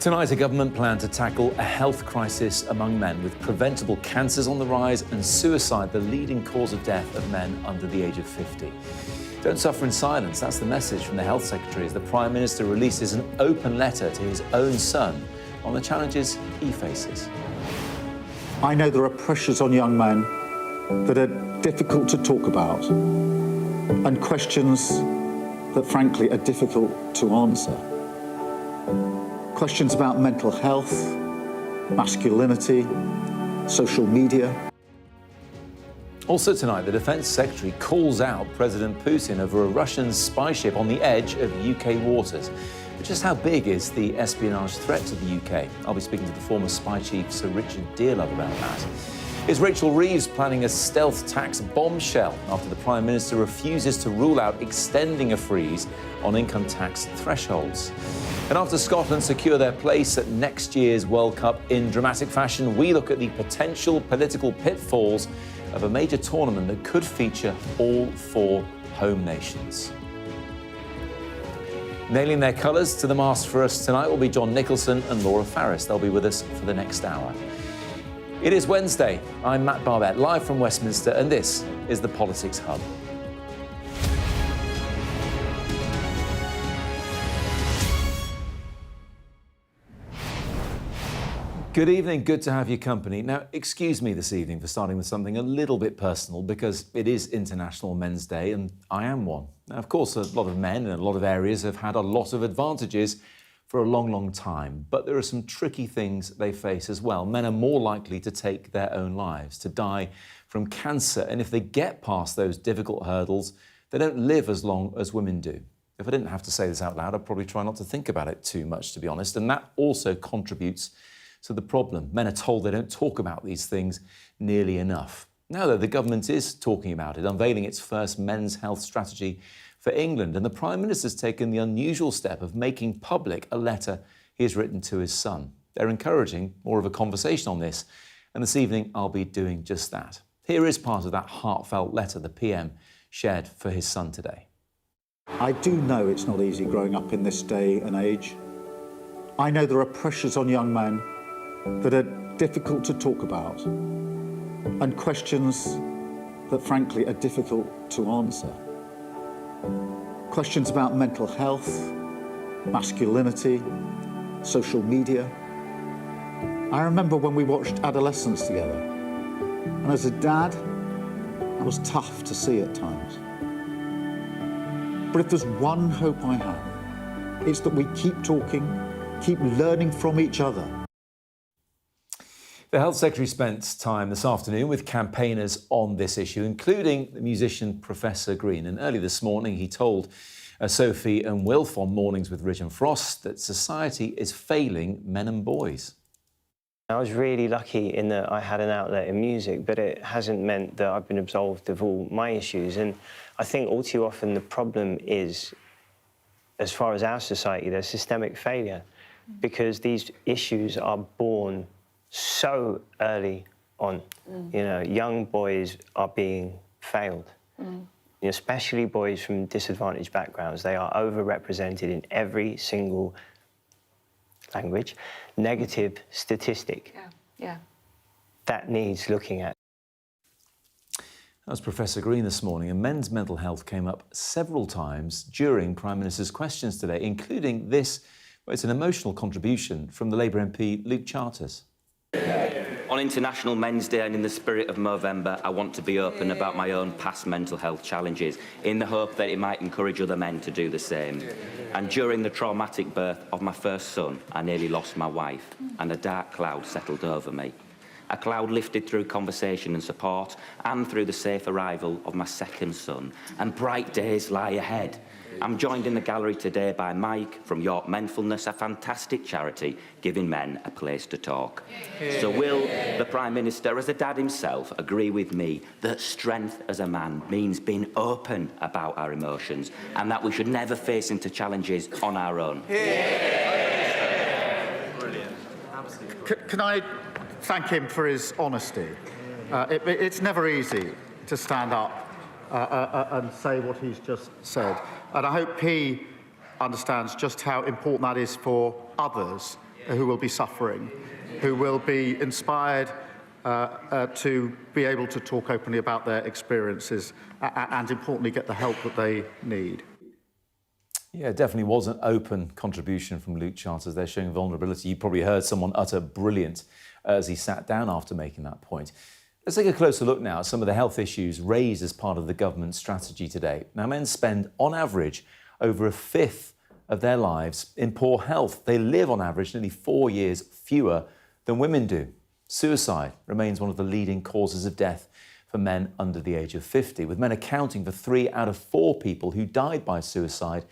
Tonight, a government plan to tackle a health crisis among men, with preventable cancers on the rise and suicide the leading cause of death of men under the age of 50. Don't suffer in silence. That's the message from the Health Secretary as the Prime Minister releases an open letter to his own son on the challenges he faces. I know there are pressures on young men that are difficult to talk about and questions that, frankly, are difficult to answer. Questions about mental health, masculinity, social media. Also tonight, the Defence Secretary calls out President Putin over a Russian spy ship on the edge of UK waters. But just how big is the espionage threat to the UK? I'll be speaking to the former spy chief, Sir Richard Dearlove, about that. Is Rachel Reeves planning a stealth tax bombshell after the Prime Minister refuses to rule out extending a freeze on income tax thresholds? And after Scotland secure their place at next year's World Cup in dramatic fashion, we look at the potential political pitfalls of a major tournament that could feature all four home nations. Nailing their colours to the mast for us tonight will be John Nicholson and Laura Farris. They'll be with us for the next hour. It is Wednesday. I'm Matt Barbet, live from Westminster, and this is the Politics Hub. Good evening, good to have your company. Now, excuse me this evening for starting with something a little bit personal, because it is International Men's Day and I am one. Now, of course, a lot of men in a lot of areas have had a lot of advantages for a long, long time, but there are some tricky things they face as well. Men are more likely to take their own lives, to die from cancer, and if they get past those difficult hurdles, they don't live as long as women do. If I didn't have to say this out loud, I'd probably try not to think about it too much, to be honest, and that also contributes to the problem. Men are told they don't talk about these things nearly enough. Now, though, the government is talking about it, unveiling its first men's health strategy for England, and the Prime Minister's taken the unusual step of making public a letter he has written to his son. They're encouraging more of a conversation on this, and this evening I'll be doing just that. Here is part of that heartfelt letter the PM shared for his son today. I do know it's not easy growing up in this day and age. I know there are pressures on young men that are difficult to talk about and questions that, frankly, are difficult to answer. Questions about mental health, masculinity, social media. I remember when we watched Adolescence together, and as a dad, it was tough to see at times. But if there's one hope I have, it's that we keep talking, keep learning from each other. The Health Secretary spent time this afternoon with campaigners on this issue, including the musician Professor Green. And early this morning, he told Sophie and Wilf on Mornings with Ridge and Frost that society is failing men and boys. I was really lucky in that I had an outlet in music, but it hasn't meant that I've been absolved of all my issues. And I think all too often the problem is, as far as our society, there's systemic failure, because these issues are born so early on. You know, young boys are being failed. You know, especially boys from disadvantaged backgrounds. They are overrepresented in every single language negative statistic. That needs looking at. That was Professor Green this morning, and men's mental health came up several times during Prime Minister's questions today, including this. Well, it's an emotional contribution from the Labour MP Luke Charters. On International Men's Day and in the spirit of Movember, I want to be open about my own past mental health challenges, in the hope that it might encourage other men to do the same. And during the traumatic birth of my first son, I nearly lost my wife, and a dark cloud settled over me. A cloud lifted through conversation and support, and through the safe arrival of my second son, and bright days lie ahead. I'm joined in the gallery today by Mike from York Menfulness, a fantastic charity giving men a place to talk. So will the Prime Minister, as a dad himself, agree with me that strength as a man means being open about our emotions, and that we should never face into challenges on our own? Brilliant. Can I thank him for his honesty? It's never easy to stand up and say what he's just said. And I hope he understands just how important that is for others who will be suffering, who will be inspired to be able to talk openly about their experiences and, importantly, get the help that they need. Yeah, it definitely was an open contribution from Luke Charters. They're showing vulnerability. You probably heard someone utter brilliant as he sat down after making that point. Let's take a closer look now at some of the health issues raised as part of the government's strategy today. Now, men spend, on average, over a fifth of their lives in poor health. They live, on average, nearly 4 years fewer than women do. Suicide remains one of the leading causes of death for men under the age of 50, with men accounting for 3 out of 4 people who died by suicide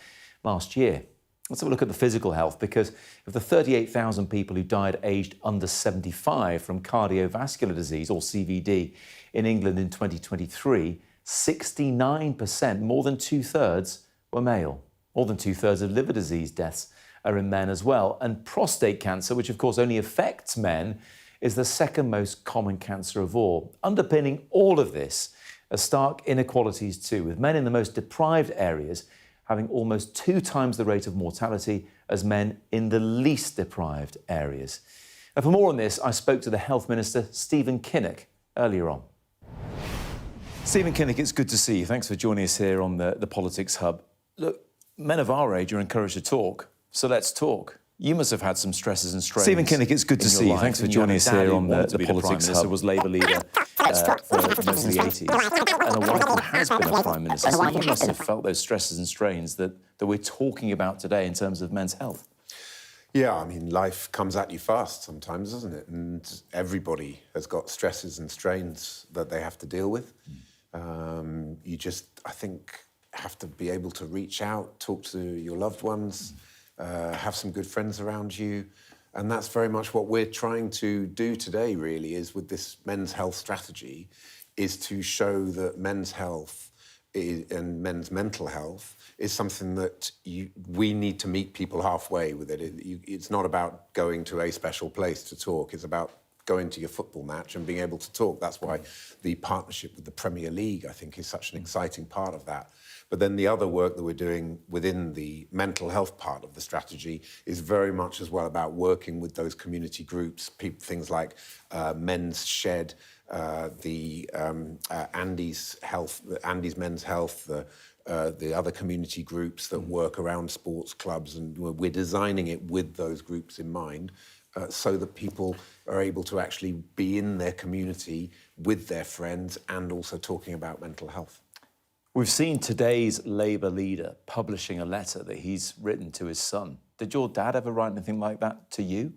last year. Let's have a look at the physical health, because of the 38,000 people who died aged under 75 from cardiovascular disease, or CVD, in England in 2023, 69%, more than 2/3, were male. More than 2/3 of liver disease deaths are in men as well. And prostate cancer, which of course only affects men, is the second most common cancer of all. Underpinning all of this are stark inequalities too, with men in the most deprived areas having almost 2 times the rate of mortality as men in the least deprived areas. Now, for more on this, I spoke to the Health Minister, Stephen Kinnock, earlier on. Stephen Kinnock, it's good to see you. Thanks for joining us here on the Politics Hub. Look, men of our age are encouraged to talk, so let's talk. You must have had some stresses and strains. Stephen Kinnock, it's good to see you. Thanks for joining us here on the Politics Hub. Was Labour leader for most of the 80s, and a wife who has been a Prime Minister. So you must have felt those stresses and strains that we're talking about today in terms of men's health. Yeah, I mean, life comes at you fast sometimes, doesn't it? And everybody has got stresses and strains that they have to deal with. You just, I think, have to be able to reach out, talk to your loved ones, have some good friends around you. And that's very much what we're trying to do today, really, is with this men's health strategy, is to show that men's health and men's mental health is something that we need to meet people halfway with it. It's not about going to a special place to talk. It's about going to your football match and being able to talk. That's why the partnership with the Premier League, I think, is such an exciting part of that. But then the other work that we're doing within the mental health part of the strategy is very much as well about working with those community groups, things like Men's Shed, Andy's Men's Health, the other community groups that work around sports clubs, and we're designing it with those groups in mind, so that people are able to actually be in their community with their friends and also talking about mental health. We've seen today's Labour leader publishing a letter that he's written to his son. Did your dad ever write anything like that to you?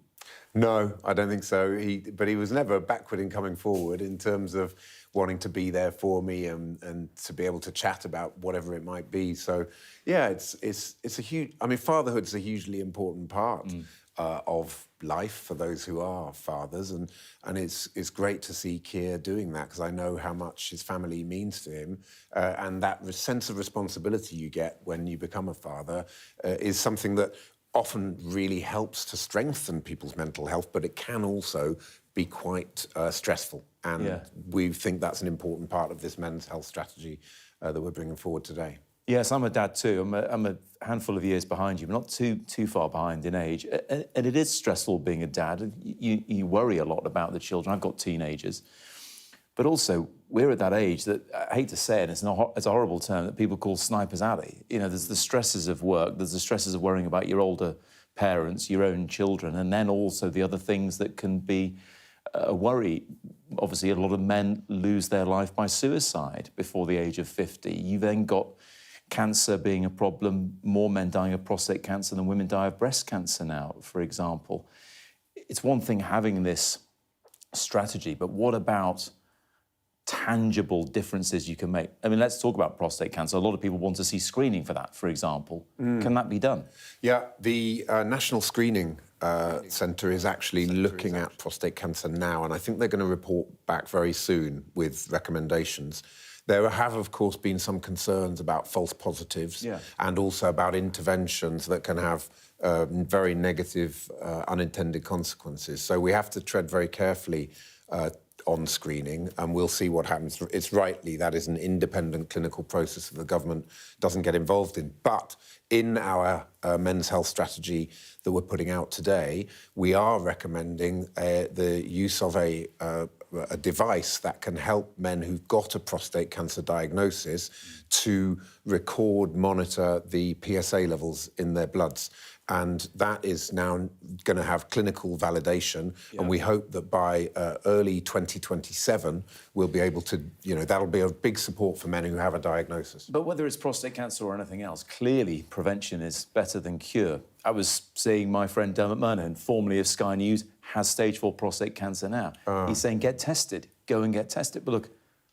No, I don't think so. But he was never backward in coming forward in terms of wanting to be there for me and to be able to chat about whatever it might be. So, yeah, it's a huge. I mean, fatherhood's a hugely important part of life for those who are fathers, and it's great to see Keir doing that, because I know how much his family means to him, and that sense of responsibility you get when you become a father is something that often really helps to strengthen people's mental health, but it can also be quite stressful. And we think that's an important part of this men's health strategy that we're bringing forward today. Yes, I'm a dad too. I'm a handful of years behind you, but not too far behind in age. And it is stressful being a dad. You worry a lot about the children. I've got teenagers. But also, we're at that age that, I hate to say it, it's a horrible term, that people call sniper's alley. You know, there's the stresses of work, there's the stresses of worrying about your older parents, your own children, and then also the other things that can be a worry. Obviously, a lot of men lose their life by suicide before the age of 50. You've then got cancer being a problem, more men dying of prostate cancer than women die of breast cancer now, for example. It's one thing having this strategy, but what about tangible differences you can make? I mean, let's talk about prostate cancer. A lot of people want to see screening for that, for example. Can that be done? Yeah, the National Screening Centre is actually looking at prostate cancer now, and I think they're going to report back very soon with recommendations. There have, of course, been some concerns about false positives and also about interventions that can have very negative unintended consequences. So we have to tread very carefully on screening, and we'll see what happens. It's rightly that is an independent clinical process that the government doesn't get involved in. But in our men's health strategy that we're putting out today, we are recommending the use of a device that can help men who've got a prostate cancer diagnosis to record, monitor the PSA levels in their bloods. And that is now going to have clinical validation. Yeah. And we hope that by early 2027, we'll be able to, that'll be a big support for men who have a diagnosis. But whether it's prostate cancer or anything else, clearly prevention is better than cure. I was seeing my friend Dermot Murnaghan, formerly of Sky News, has stage 4 prostate cancer now. He's saying, get tested, go and get tested. But look,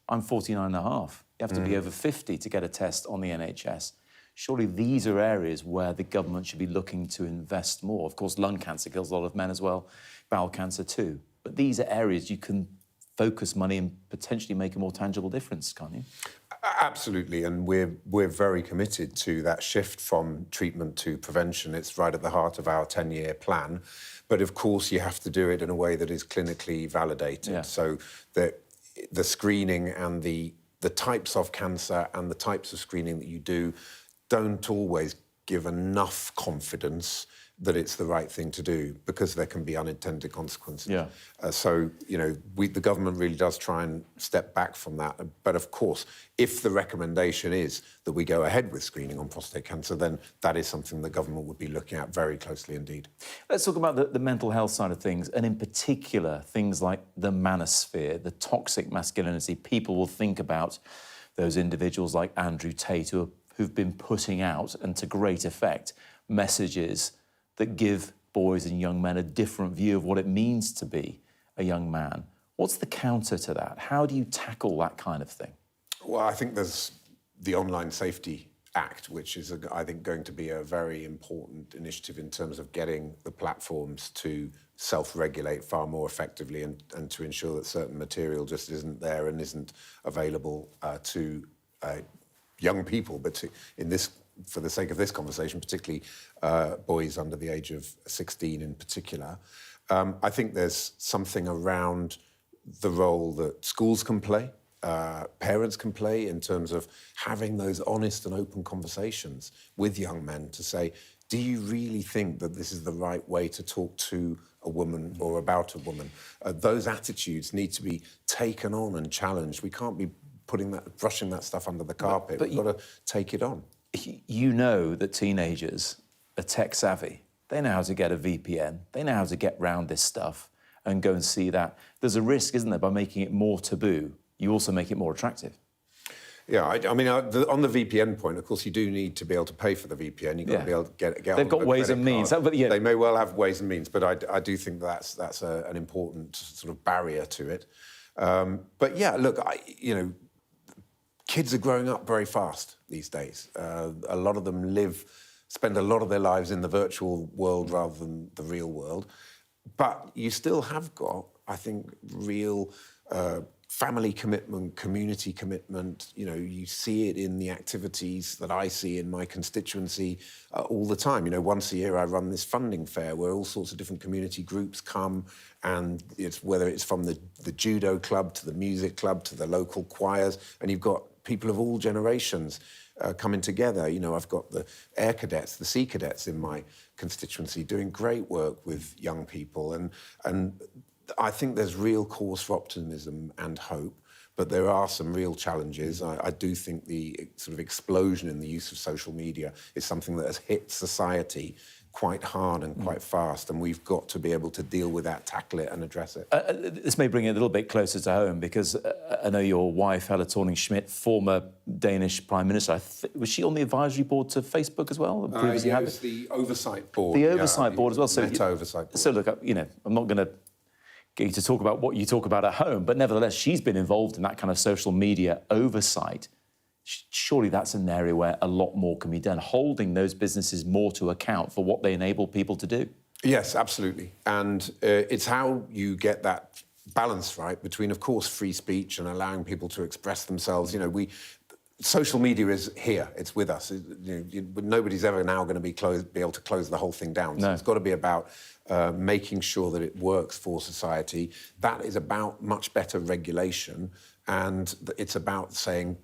I'm 49 and a half. You have to be over 50 to get a test on the NHS. Surely these are areas where the government should be looking to invest more. Of course, lung cancer kills a lot of men as well, bowel cancer too. But these are areas you can focus money and potentially make a more tangible difference, can't you? Absolutely, and we're very committed to that shift from treatment to prevention. It's right at the heart of our 10-year plan. But of course, you have to do it in a way that is clinically validated, so that the screening and the types of cancer and the types of screening that you do don't always give enough confidence that it's the right thing to do, because there can be unintended consequences. Yeah. So, the government really does try and step back from that. But of course, if the recommendation is that we go ahead with screening on prostate cancer, then that is something the government would be looking at very closely indeed. Let's talk about the mental health side of things, and in particular, things like the manosphere, the toxic masculinity. People will think about those individuals like Andrew Tate who've been putting out, and to great effect, messages that give boys and young men a different view of what it means to be a young man. What's the counter to that? How do you tackle that kind of thing? Well, I think there's the Online Safety Act, which is, I think, going to be a very important initiative in terms of getting the platforms to self-regulate far more effectively and to ensure that certain material just isn't there and isn't available to young people, but for the sake of this conversation, particularly boys under the age of 16 in particular. I think there's something around the role that schools can play, parents can play, in terms of having those honest and open conversations with young men to say, do you really think that this is the right way to talk to a woman or about a woman? Those attitudes need to be taken on and challenged. We can't be brushing that stuff under the carpet. We've got to take it on. You know that teenagers are tech savvy. They know how to get a VPN. They know how to get round this stuff and go and see that. There's a risk, isn't there, by making it more taboo, you also make it more attractive. Yeah, I mean, on the VPN point, of course, you do need to be able to pay for the VPN. You've got to be able to get They've got ways and means. They may well have ways and means, but I do think that's an important sort of barrier to it. But yeah, look, kids are growing up very fast these days. A lot of them spend a lot of their lives in the virtual world rather than the real world. But you still have got, I think, real family commitment, community commitment. You see it in the activities that I see in my constituency all the time. Once a year I run this funding fair where all sorts of different community groups come, and whether it's from the judo club to the music club to the local choirs, and you've got people of all generations coming together. I've got the Air Cadets, the Sea Cadets in my constituency doing great work with young people. And I think there's real cause for optimism and hope, but there are some real challenges. I do think the sort of explosion in the use of social media is something that has hit society quite hard and quite fast, and we've got to be able to deal with that, tackle it and address it. This may bring it a little bit closer to home, because I know your wife, Helle Thorning-Schmidt, former Danish Prime Minister, was she on the advisory board to Facebook as well? Yeah, it was the oversight board. The oversight board as well. Meta oversight board. So look, I'm not going to get you to talk about what you talk about at home, but nevertheless, she's been involved in that kind of social media oversight. Surely that's an area where a lot more can be done, holding those businesses more to account for what they enable people to do. Yes, absolutely. And it's how you get that balance right between, of course, free speech and allowing people to express themselves. social media is here. It's with us. Nobody's ever now going to be able to close the whole thing down. So it's got to be about making sure that it works for society. That is about much better regulation, and it's about saying,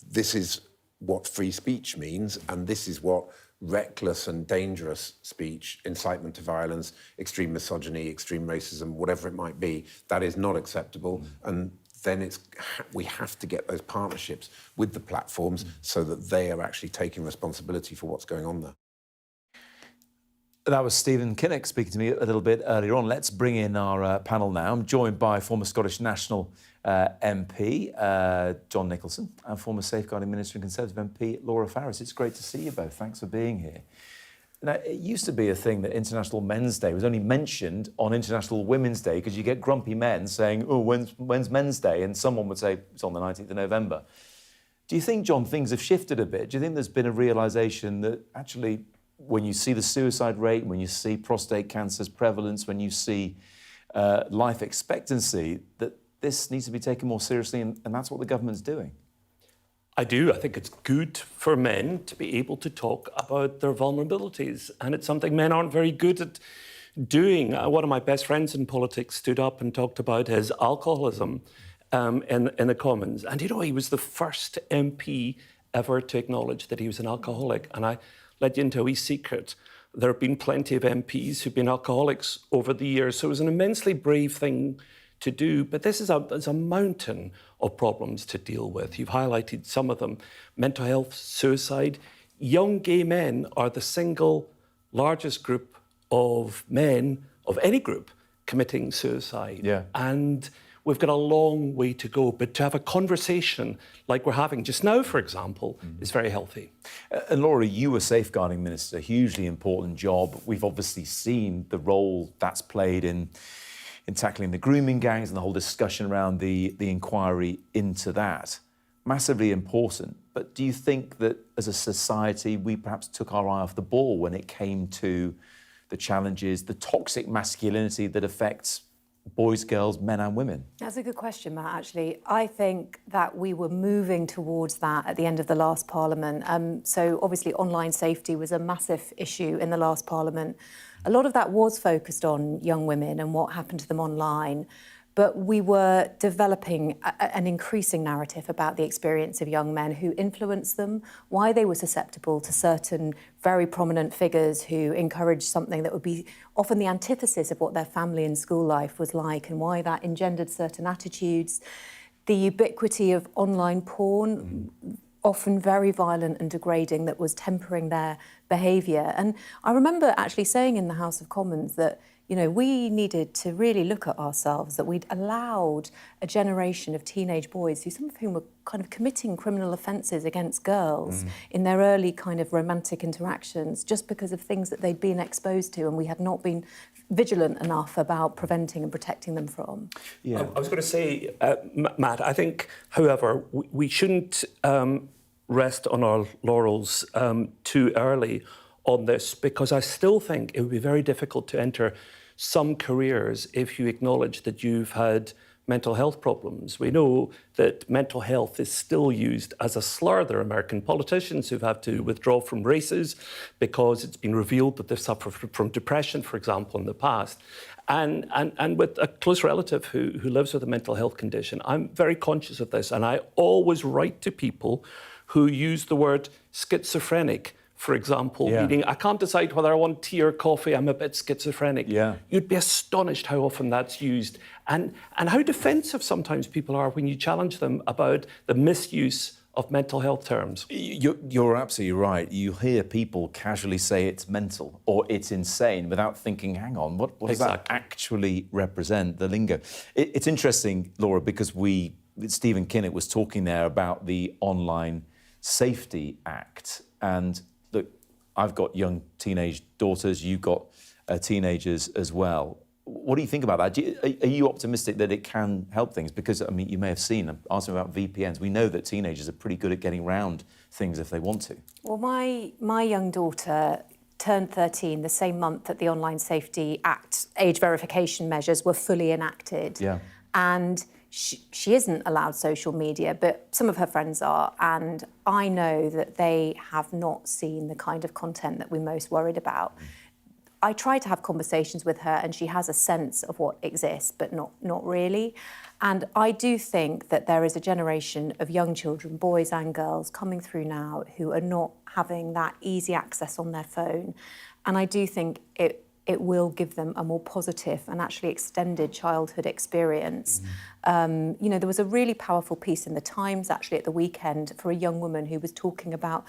this is what free speech means, and this is what reckless and dangerous speech, incitement to violence, extreme misogyny, extreme racism, whatever it might be, that is not acceptable. And then we have to get those partnerships with the platforms so that they are actually taking responsibility for what's going on there. That was Stephen Kinnock speaking to me a little bit earlier on. Let's bring in our panel now. I'm joined by former Scottish National MP, John Nicholson, and former Safeguarding Minister and Conservative MP, Laura Farris. It's great to see you both. Thanks for being here. Now, it used to be a thing that International Men's Day was only mentioned on International Women's Day because you get grumpy men saying, oh, when's Men's Day? And someone would say, it's on the 19th of November. Do you think, John, things have shifted a bit? Do you think there's been a realisation that actually when you see the suicide rate, when you see prostate cancer's prevalence, when you see life expectancy, that this needs to be taken more seriously and that's what the government's doing? I do. I think it's good for men to be able to talk about their vulnerabilities, and it's something men aren't very good at doing. One of my best friends in politics stood up and talked about his alcoholism in the Commons. And, he was the first MP ever to acknowledge that he was an alcoholic. And I let you into a wee secret. There have been plenty of MPs who've been alcoholics over the years. So it was an immensely brave thing to do, but this is a mountain of problems to deal with. You've highlighted some of them. Mental health, suicide. Young gay men are the single largest group of men of any group committing suicide. Yeah. And we've got a long way to go, but to have a conversation like we're having just now, for example, is very healthy. And Laura, you were Safeguarding Minister, hugely important job. We've obviously seen the role that's played in tackling the grooming gangs and the whole discussion around the inquiry into that. Massively important. But do you think that as a society, we perhaps took our eye off the ball when it came to the challenges, the toxic masculinity that affects boys, girls, men and women? That's a good question, Matt, actually. I think that we were moving towards that at the end of the last Parliament. So obviously online safety was a massive issue in the last Parliament. A lot of that was focused on young women and what happened to them online. But we were developing an increasing narrative about the experience of young men who influenced them, why they were susceptible to certain very prominent figures who encouraged something that would be often the antithesis of what their family and school life was like, and why that engendered certain attitudes. The ubiquity of online porn, often very violent and degrading, that was tempering their behaviour. And I remember actually saying in the House of Commons that we needed to really look at ourselves, that we'd allowed a generation of teenage boys, some of whom were kind of committing criminal offences against girls in their early kind of romantic interactions, just because of things that they'd been exposed to and we had not been vigilant enough about preventing and protecting them from. Yeah. I was going to say, Matt, I think, however, we shouldn't rest on our laurels too early on this, because I still think it would be very difficult to enter some careers if you acknowledge that you've had mental health problems. We know that mental health is still used as a slur. There are American politicians who've had to withdraw from races because it's been revealed that they've suffered from depression, for example, in the past. And with a close relative who lives with a mental health condition, I'm very conscious of this, and I always write to people who use the word schizophrenic, for example, meaning I can't decide whether I want tea or coffee, I'm a bit schizophrenic. Yeah. You'd be astonished how often that's used and how defensive sometimes people are when you challenge them about the misuse of mental health terms. You're absolutely right. You hear people casually say it's mental or it's insane without thinking, hang on, what does that actually represent, the lingo? It's interesting, Laura, because Stephen Kinnock was talking there about the Online Safety Act. And look, I've got young teenage daughters, you've got teenagers as well. What do you think about that? Are you optimistic that it can help things? Because, I mean, you may have seen, I'm asking about VPNs. We know that teenagers are pretty good at getting around things if they want to. Well, my young daughter turned 13 the same month that the Online Safety Act age verification measures were fully enacted. Yeah. And she isn't allowed social media, but some of her friends are, and I know that they have not seen the kind of content that we're most worried about. I try to have conversations with her and she has a sense of what exists, but not really. And I do think that there is a generation of young children, boys and girls, coming through now who are not having that easy access on their phone. And I do think it will give them a more positive and actually extended childhood experience. There was a really powerful piece in the Times actually at the weekend for a young woman who was talking about,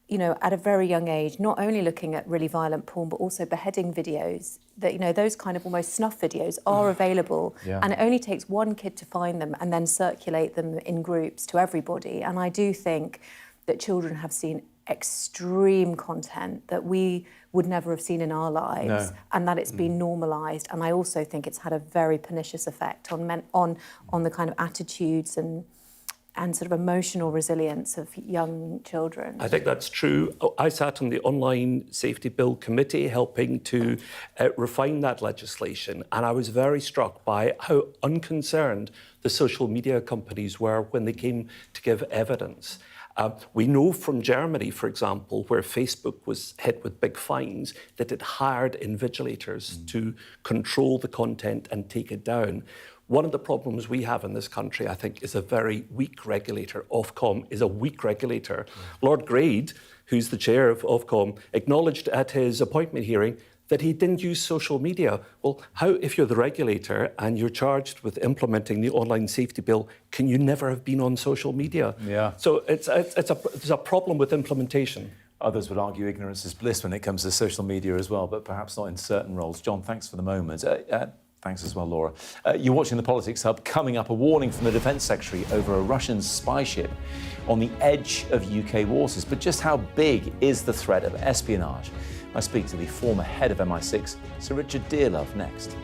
at a very young age, not only looking at really violent porn, but also beheading videos, that, those kind of almost snuff videos are available. Yeah. And it only takes one kid to find them and then circulate them in groups to everybody. And I do think that children have seen extreme content that we would never have seen in our lives, and that it's been normalised. And I also think it's had a very pernicious effect on the kind of attitudes and sort of emotional resilience of young children. I think that's true. I sat on the Online Safety Bill Committee helping to refine that legislation, and I was very struck by how unconcerned the social media companies were when they came to give evidence. We know from Germany, for example, where Facebook was hit with big fines, that it hired invigilators to control the content and take it down. One of the problems we have in this country, I think, is a very weak regulator. Ofcom is a weak regulator. Lord Grade, who's the chair of Ofcom, acknowledged at his appointment hearing that he didn't use social media. Well, how, if you're the regulator and you're charged with implementing the Online Safety Bill, can you never have been on social media? Yeah. So it's a problem with implementation. Others would argue ignorance is bliss when it comes to social media as well, but perhaps not in certain roles. John, thanks for the moment. Thanks as well, Laura. You're watching the Politics Hub. Coming up, a warning from the Defence Secretary over a Russian spy ship on the edge of UK waters. But just how big is the threat of espionage? I speak to the former head of MI6, Sir Richard Dearlove, next.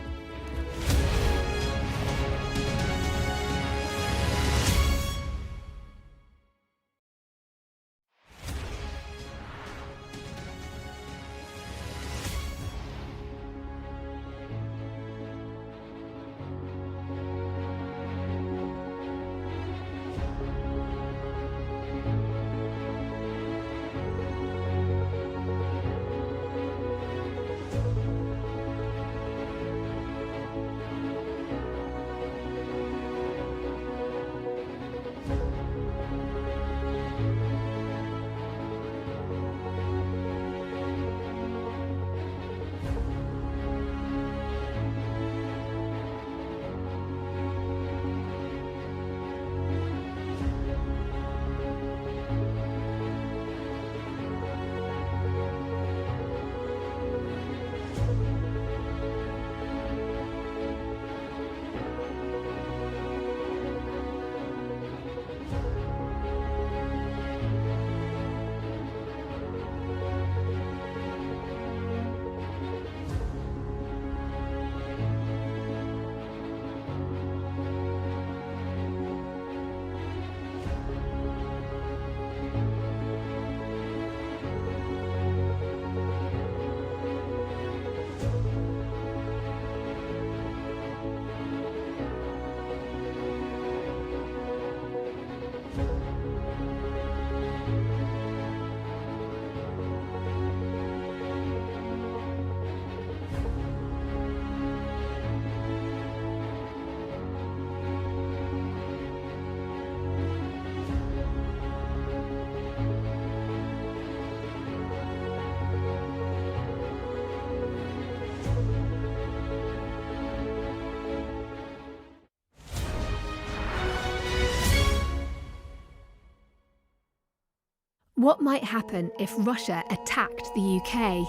What might happen if Russia attacked the UK?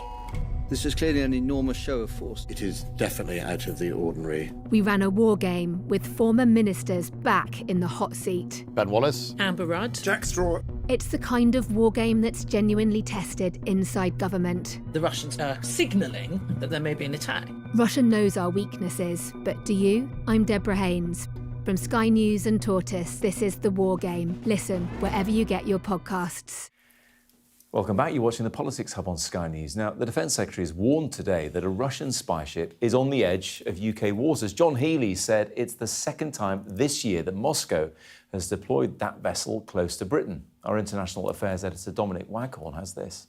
This is clearly an enormous show of force. It is definitely out of the ordinary. We ran a war game with former ministers back in the hot seat. Ben Wallace. Amber Rudd. Jack Straw. It's the kind of war game that's genuinely tested inside government. The Russians are signalling that there may be an attack. Russia knows our weaknesses, but do you? I'm Deborah Haynes. From Sky News and Tortoise, this is The War Game. Listen wherever you get your podcasts. Welcome back. You're watching the Politics Hub on Sky News. Now, the Defence Secretary has warned today that a Russian spy ship is on the edge of UK waters. John Healey said it's the second time this year that Moscow has deployed that vessel close to Britain. Our international affairs editor Dominic Waghorn has this.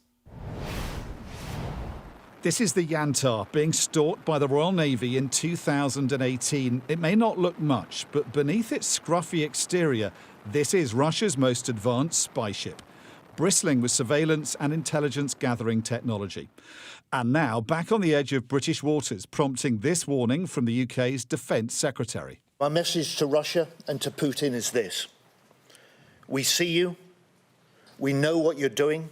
This is the Yantar being stalked by the Royal Navy in 2018. It may not look much, but beneath its scruffy exterior, this is Russia's most advanced spy ship, bristling with surveillance and intelligence gathering technology. And now back on the edge of British waters, prompting this warning from the UK's Defence Secretary. My message to Russia and to Putin is this. We see you, we know what you're doing,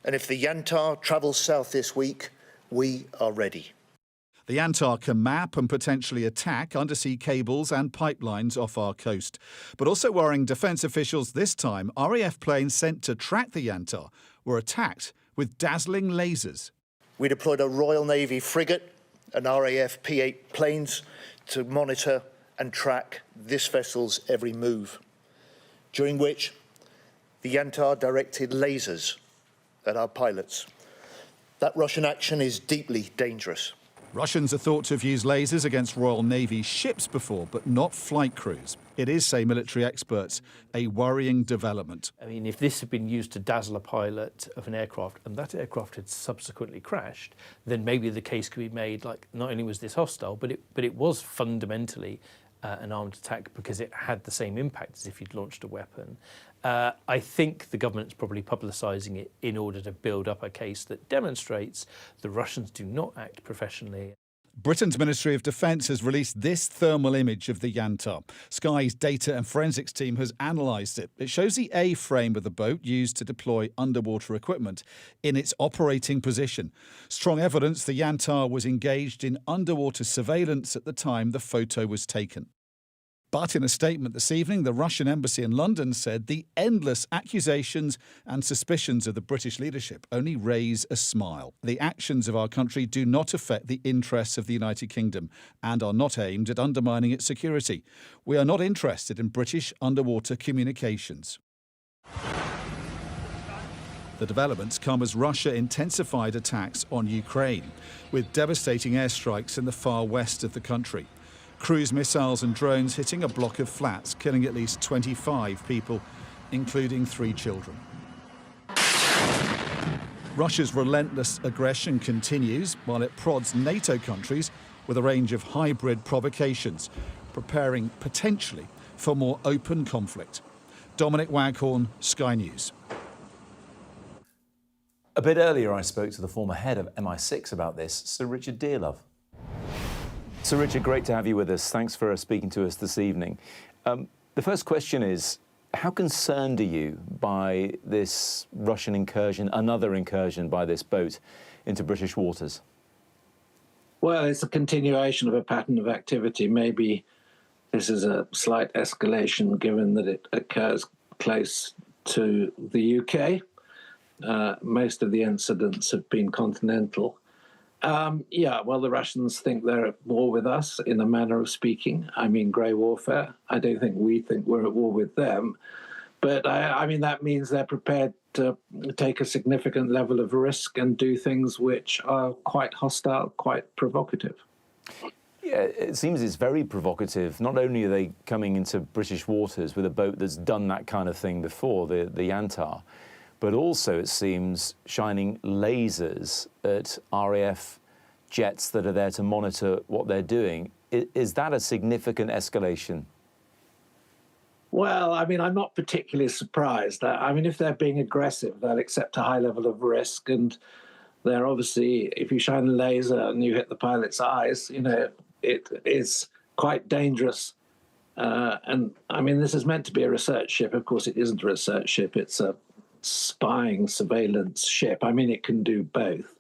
and if the Yantar travels south this week, we are ready. The Yantar can map and potentially attack undersea cables and pipelines off our coast. But also worrying defence officials this time, RAF planes sent to track the Yantar were attacked with dazzling lasers. We deployed a Royal Navy frigate and RAF P-8 planes to monitor and track this vessel's every move, during which the Yantar directed lasers at our pilots. That Russian action is deeply dangerous. Russians are thought to have used lasers against Royal Navy ships before, but not flight crews. It is, say military experts, a worrying development. I mean, if this had been used to dazzle a pilot of an aircraft and that aircraft had subsequently crashed, then maybe the case could be made like not only was this hostile, but it was fundamentally an armed attack because it had the same impact as if you'd launched a weapon. I think the government's probably publicising it in order to build up a case that demonstrates the Russians do not act professionally. Britain's Ministry of Defence has released this thermal image of the Yantar. Sky's data and forensics team has analysed it. It shows the A-frame of the boat used to deploy underwater equipment in its operating position. Strong evidence the Yantar was engaged in underwater surveillance at the time the photo was taken. But in a statement this evening, the Russian embassy in London said the endless accusations and suspicions of the British leadership only raise a smile. The actions of our country do not affect the interests of the United Kingdom and are not aimed at undermining its security. We are not interested in British underwater communications. The developments come as Russia intensified attacks on Ukraine, with devastating airstrikes in the far west of the country. Cruise missiles and drones hitting a block of flats, killing at least 25 people, including 3 children. Russia's relentless aggression continues while it prods NATO countries with a range of hybrid provocations, preparing potentially for more open conflict. Dominic Waghorn, Sky News. A bit earlier, I spoke to the former head of MI6 about this, Sir Richard Dearlove. Sir Richard, great to have you with us. Thanks for speaking to us this evening. The first question is, how concerned are you by this Russian incursion, another incursion by this boat into British waters? Well, it's a continuation of a pattern of activity. Maybe this is a slight escalation given that it occurs close to the UK. Most of the incidents have been continental. Well, the Russians think they're at war with us, in a manner of speaking. I mean, grey warfare. I don't think we think we're at war with them. But, I mean, that means they're prepared to take a significant level of risk and do things which are quite hostile, quite provocative. Yeah, it seems it's very provocative. Not only are they coming into British waters with a boat that's done that kind of thing before, the Yantar, but also, it seems, shining lasers at RAF jets that are there to monitor what they're doing. Is that a significant escalation? Well, I mean, I'm not particularly surprised. I mean, if they're being aggressive, they'll accept a high level of risk. And they're obviously, if you shine a laser and you hit the pilot's eyes, you know, it is quite dangerous. And, I mean, this is meant to be a research ship. Of course, it isn't a research ship. It's a spying surveillance ship. I mean, it can do both.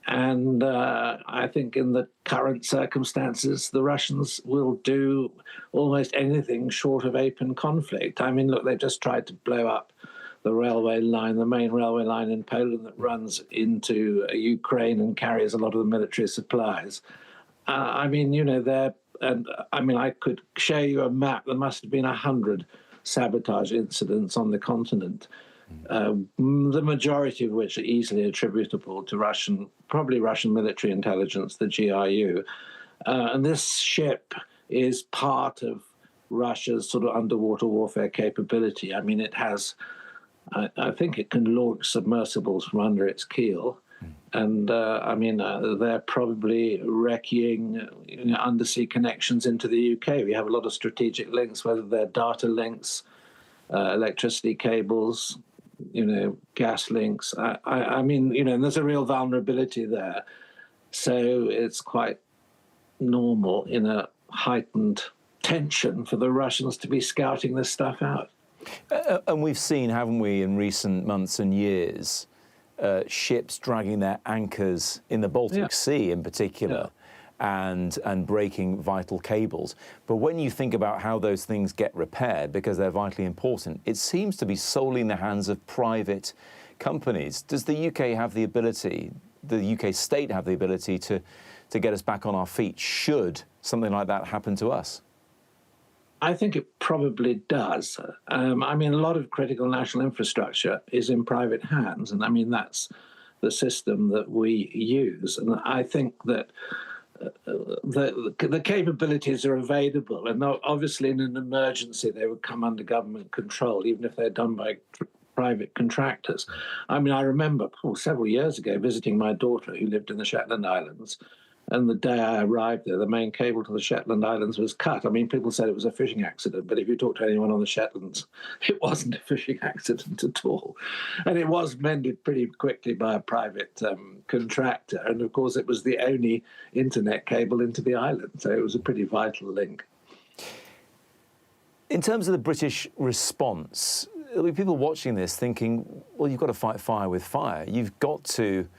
And I think in the current circumstances, the Russians will do almost anything short of open conflict. I mean, look, they've just tried to blow up the railway line, the main railway line in Poland that runs into Ukraine and carries a lot of the military supplies. I mean, you know, I could show you a map. There must have been 100 sabotage incidents on the continent. the majority of which are easily attributable to probably Russian military intelligence, the GRU. And this ship is part of Russia's sort of underwater warfare capability. I mean, it has, I think it can launch submersibles from under its keel. And they're probably wrecking undersea connections into the UK. We have a lot of strategic links, whether they're data links, electricity cables, gas links. And there's a real vulnerability there. So it's quite normal in a heightened tension for the Russians to be scouting this stuff out. And we've seen, haven't we, in recent months and years, ships dragging their anchors in the Baltic Sea in particular, and breaking vital cables. But when you think about how those things get repaired, because they're vitally important, it seems to be solely in the hands of private companies. Does the UK have the ability, the UK state have the ability to get us back on our feet should something like that happen to us? I think it probably does. A lot of critical national infrastructure is in private hands, and that's the system that we use. And I think that the capabilities are available, and obviously in an emergency they would come under government control, even if they're done by private contractors. I remember several years ago visiting my daughter who lived in the Shetland Islands, and the day I arrived there, the main cable to the Shetland Islands was cut. People said it was a fishing accident, but if you talk to anyone on the Shetlands, it wasn't a fishing accident at all. And it was mended pretty quickly by a private contractor. And of course, it was the only internet cable into the island. So it was a pretty vital link. In terms of the British response, there'll be people watching this thinking, well, you've got to fight fire with fire. You've got to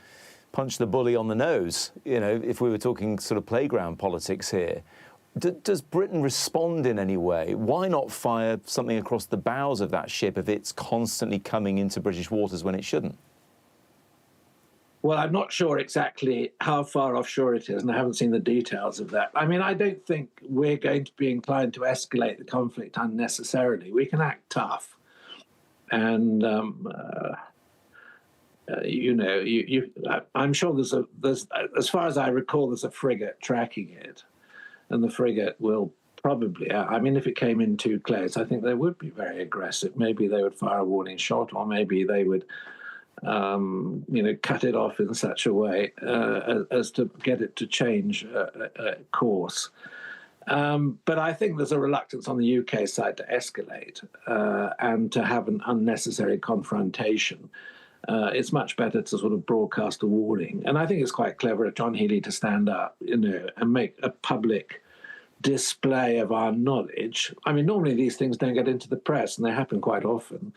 punch the bully on the nose, if we were talking sort of playground politics here. Does Britain respond in any way? Why not fire something across the bows of that ship if it's constantly coming into British waters when it shouldn't? Well, I'm not sure exactly how far offshore it is, and I haven't seen the details of that. I don't think we're going to be inclined to escalate the conflict unnecessarily. We can act tough. And I'm sure there's as far as I recall, there's a frigate tracking it, and the frigate will probably, if it came in too close, I think they would be very aggressive. Maybe they would fire a warning shot, or maybe they would, cut it off in such a way as to get it to change course. But I think there's a reluctance on the UK side to escalate and to have an unnecessary confrontation. It's much better to sort of broadcast a warning. And I think it's quite clever of John Healey to stand up, and make a public display of our knowledge. Normally these things don't get into the press, and they happen quite often.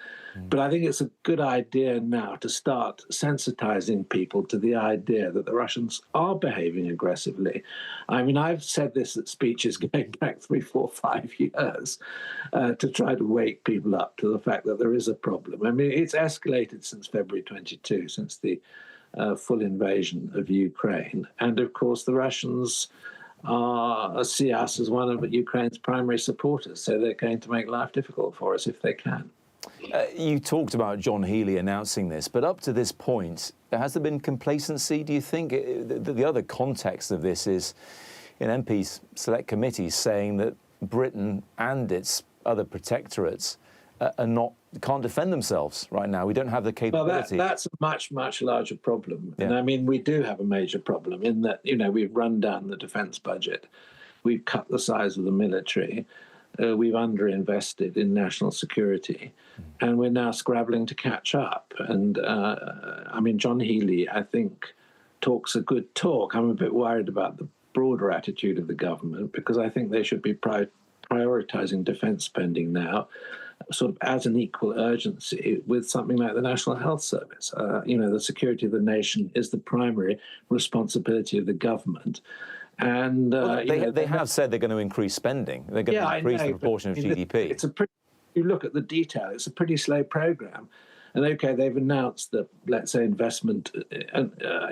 But I think it's a good idea now to start sensitizing people to the idea that the Russians are behaving aggressively. I've said this at speeches going back 3, 4, 5 years to try to wake people up to the fact that there is a problem. It's escalated since February 22, since the full invasion of Ukraine. And of course, the Russians see us as one of Ukraine's primary supporters, so they're going to make life difficult for us if they can. You talked about John Healey announcing this, but up to this point, has there been complacency, do you think? The other context of this is in MPs' select committees saying that Britain and its other protectorates can't defend themselves right now. We don't have the capability. Well, that's a much, much larger problem. Yeah. And we do have a major problem in that, we've run down the defence budget. We've cut the size of the military. We've underinvested in national security. And we're now scrabbling to catch up. And, John Healey, I think, talks a good talk. I'm a bit worried about the broader attitude of the government, because I think they should be prioritising defence spending now, sort of as an equal urgency with something like the National Health Service. The security of the nation is the primary responsibility of the government. And they have said they're going to increase spending. They're going to increase the proportion of GDP. You look at the detail, it's a pretty slow programme. And okay, they've announced that, let's say, investment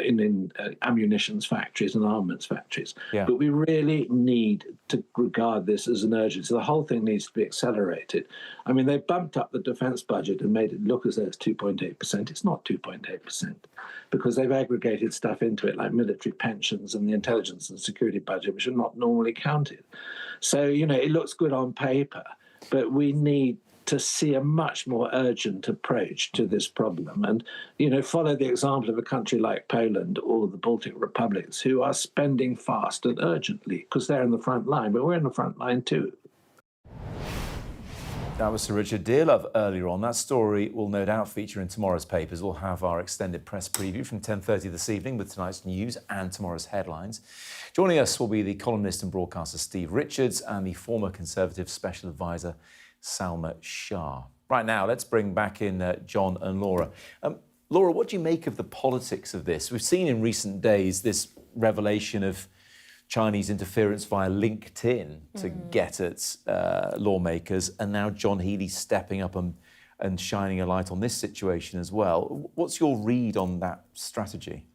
in ammunitions factories and armaments factories. Yeah. But we really need to regard this as an urgency. The whole thing needs to be accelerated. I mean, they bumped up the defence budget and made it look as though it's 2.8%. It's not 2.8% because they've aggregated stuff into it like military pensions and the intelligence and security budget, which are not normally counted. So, it looks good on paper, but we need to see a much more urgent approach to this problem and, follow the example of a country like Poland or the Baltic republics who are spending fast and urgently because they're in the front line, but we're in the front line too. That was Sir Richard Dearlove earlier on. That story will no doubt feature in tomorrow's papers. We'll have our extended press preview from 10:30 this evening with tonight's news and tomorrow's headlines. Joining us will be the columnist and broadcaster Steve Richards and the former Conservative Special Advisor Salma Shah. Right now, let's bring back in John and Laura. Laura, what do you make of the politics of this? We've seen in recent days this revelation of Chinese interference via LinkedIn to get at lawmakers, and now John Healey stepping up and shining a light on this situation as well. What's your read on that strategy?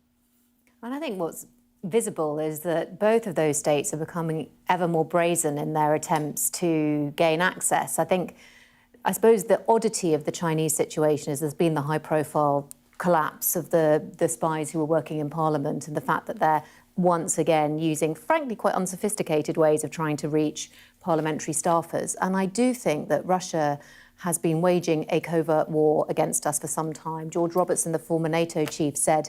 And I think what's visible is that both of those states are becoming ever more brazen in their attempts to gain access. I suppose the oddity of the Chinese situation is there's been the high-profile collapse of the spies who were working in Parliament and the fact that they're once again using, frankly, quite unsophisticated ways of trying to reach parliamentary staffers. And I do think that Russia has been waging a covert war against us for some time. George Robertson, the former NATO chief, said,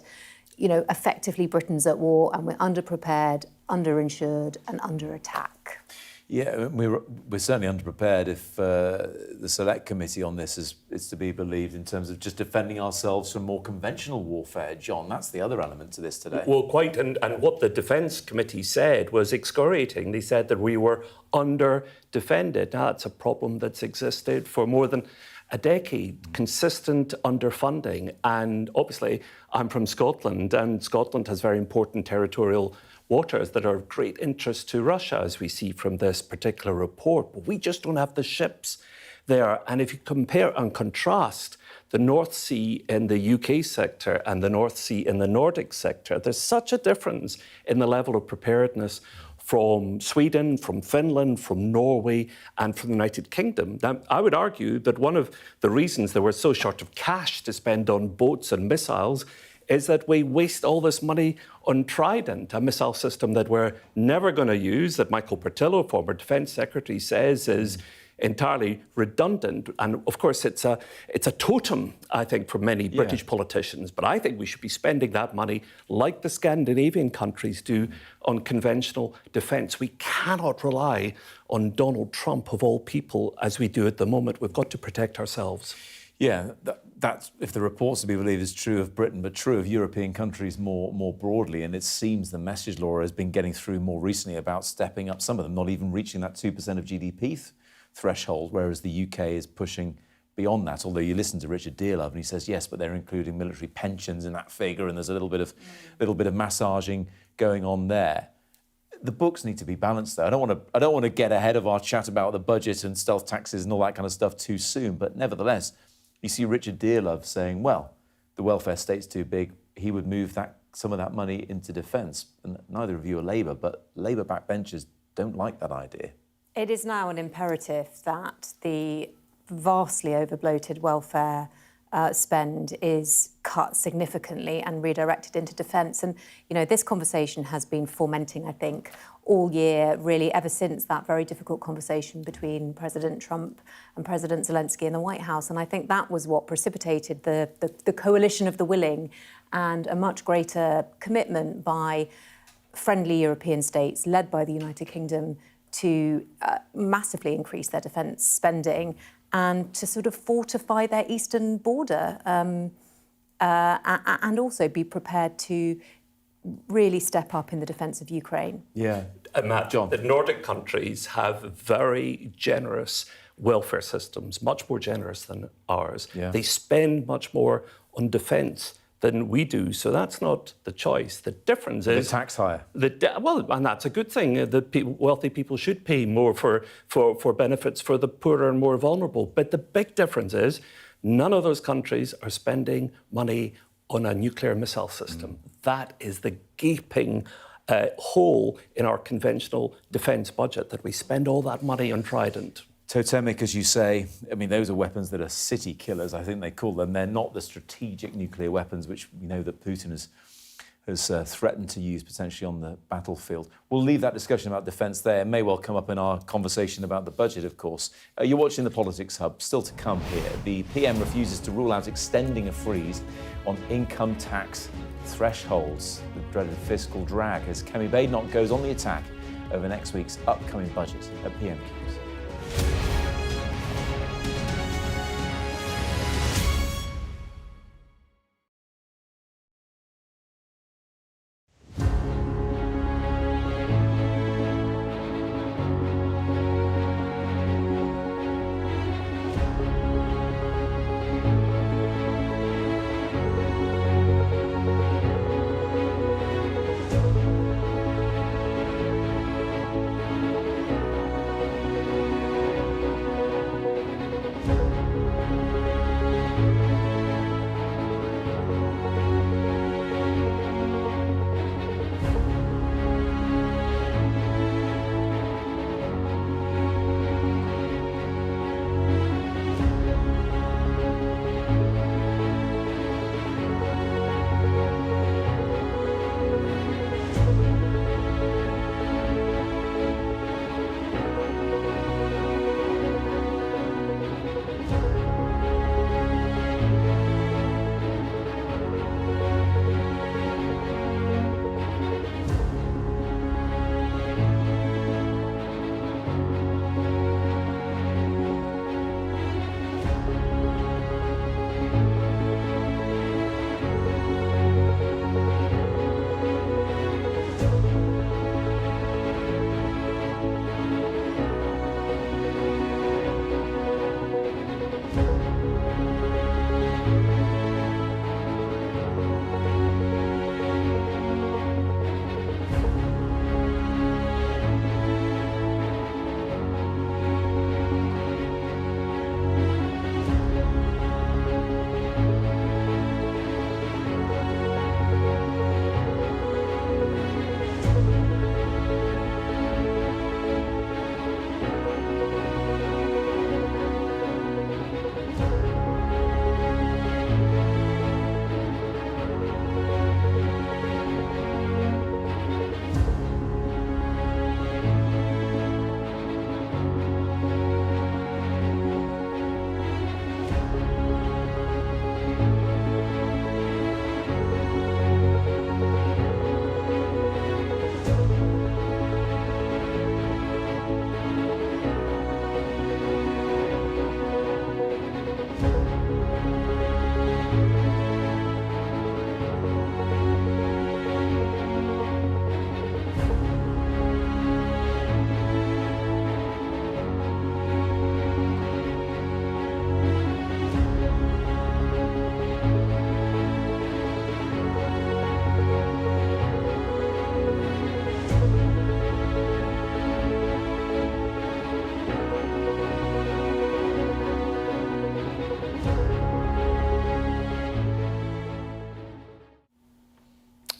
effectively Britain's at war and we're underprepared, underinsured and under attack. Yeah, we're certainly underprepared if the Select Committee on this is to be believed in terms of just defending ourselves from more conventional warfare. John, that's the other element to this today. Well, quite, and what the Defence Committee said was excoriating. They said that we were under-defended. Now, that's a problem that's existed for more than a decade, consistent underfunding. And obviously, I'm from Scotland, and Scotland has very important territorial waters that are of great interest to Russia, as we see from this particular report. But we just don't have the ships there. And if you compare and contrast the North Sea in the UK sector and the North Sea in the Nordic sector, there's such a difference in the level of preparedness from Sweden, from Finland, from Norway, and from the United Kingdom. Now, I would argue that one of the reasons they were so short of cash to spend on boats and missiles is that we waste all this money on Trident, a missile system that we're never going to use, that Michael Portillo, former Defence Secretary, says is entirely redundant. And of course, it's a totem, I think, for many British politicians. But I think we should be spending that money like the Scandinavian countries do on conventional defence. We cannot rely on Donald Trump, of all people, as we do at the moment. We've got to protect ourselves. Yeah, that's, if the reports to be believed, is true of Britain, but true of European countries more broadly. And it seems the message, Laura, has been getting through more recently about stepping up, some of them not even reaching that 2% of GDP threshold, whereas the UK is pushing beyond that. Although you listen to Richard Dearlove and he says, yes, but they're including military pensions in that figure, and there's a little bit of massaging going on there. The books need to be balanced, though. I don't want to get ahead of our chat about the budget and stealth taxes and all that kind of stuff too soon, but nevertheless, you see Richard Dearlove saying, well, the welfare state's too big. He would move some of that money into defence. And neither of you are Labour, but Labour backbenchers don't like that idea. It is now an imperative that the vastly over-bloated welfare spend is cut significantly and redirected into defence. And, this conversation has been fomenting, I think, all year, really, ever since that very difficult conversation between President Trump and President Zelensky in the White House. And I think that was what precipitated the coalition of the willing and a much greater commitment by friendly European states, led by the United Kingdom, to massively increase their defence spending and to sort of fortify their eastern border and also be prepared to really step up in the defence of Ukraine. Yeah. Matt, John, the Nordic countries have very generous welfare systems, much more generous than ours. Yeah. They spend much more on defence than we do, so that's not the choice. The difference is... The tax higher. Well, and that's a good thing. Wealthy people should pay more for benefits for the poorer and more vulnerable. But the big difference is None of those countries are spending money on a nuclear missile system. That is the gaping hole in our conventional defence budget, that we spend all that money on Trident. Totemic, as you say, I mean, those are weapons that are city killers, I think they call them. They're not the strategic nuclear weapons, which we know that Putin has threatened to use potentially on the battlefield. We'll leave that discussion about defence there. It may well come up in our conversation about the budget, of course. You're watching the Politics Hub. Still to come here. The PM refuses to rule out extending a freeze on income tax thresholds, the dreaded fiscal drag, as Kemi Badenoch goes on the attack over next week's upcoming budget at PMQs.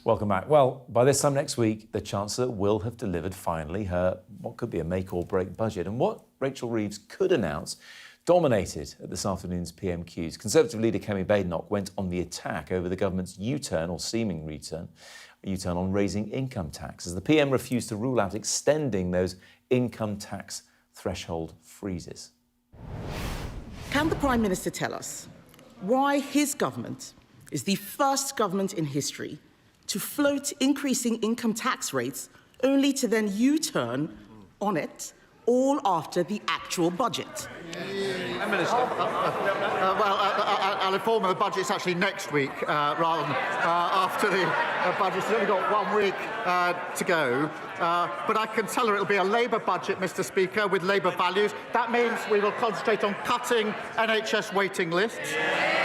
Welcome back. Well, by this time next week, the Chancellor will have delivered finally her what could be a make or break budget. And what Rachel Reeves could announce dominated at this afternoon's PMQs. Conservative leader Kemi Badenoch went on the attack over the government's U-turn or seeming U-turn on raising income tax, as the PM refused to rule out extending those income tax threshold freezes. Can the Prime Minister tell us why his government is the first government in history to float increasing income tax rates only to then U-turn on it all after the actual budget? Prime Minister. I'll inform you the budget's actually next week rather than after the budget. It's only got 1 week to go. But I can tell her it'll be a Labour budget, Mr. Speaker, with Labour values. That means we will concentrate on cutting NHS waiting lists,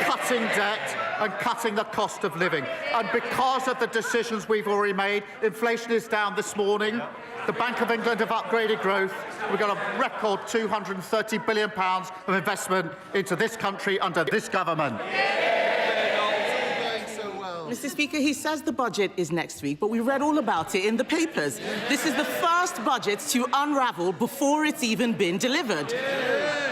cutting debt, and cutting the cost of living. And because of the decisions we've already made, inflation is down this morning. The Bank of England have upgraded growth. We've got a record £230 billion of investment into this country under this government. Mr. Speaker, he says the budget is next week, but we read all about it in the papers. This is the first budget to unravel before it's even been delivered.